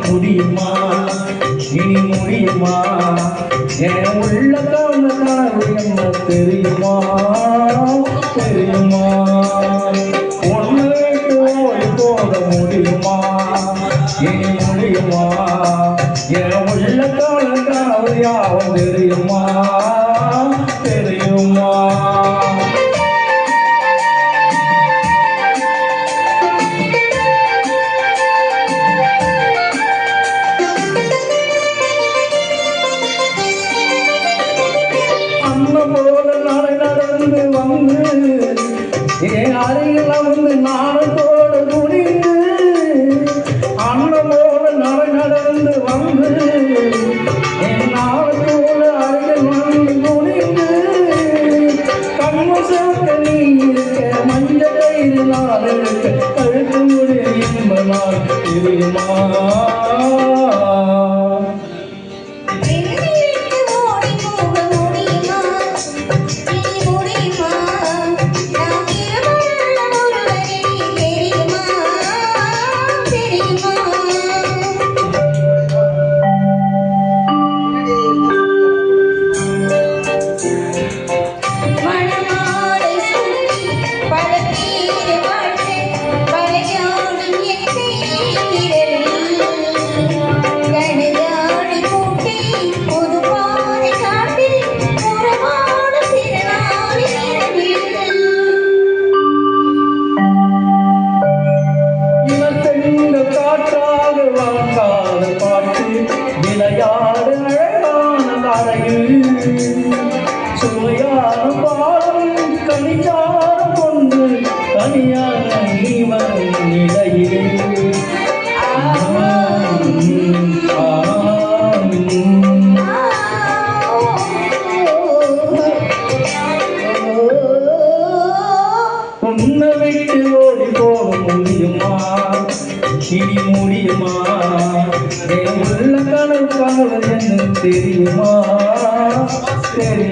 முடியுமா இனி முடியுமா என் உள்ள கனவு என்ன தெரியுமா தெரியுமா ஒன்று ஓடி போக முடியுமா இனி முடியுமா என் உள்ள கனவு யாவும் தெரியுமா தெரியுமா போல நாளை நடந்து வந்து என் அருகில் வந்து நாளத்தோட குடிந்து அண்ணன் போல நாளை நடந்து வந்து என் நாளத்தோட அருகில் வந்து குடிந்து கண்ணு சேர்க்க நீ இருக்க மஞ்ச கயிறு நாள் இருக்க கழுத்து முடி இன்ப நாள் தெரியுமா சுவையான பாடம் கனிச்சாரம் கொண்டு தனியான நீவன் நிலையிலே உன்னை விட்டு ஓடி போக முடியுமா இனி முடியுமா என் உள்ள கனவு என்ன தெரியுமா தெரியுமா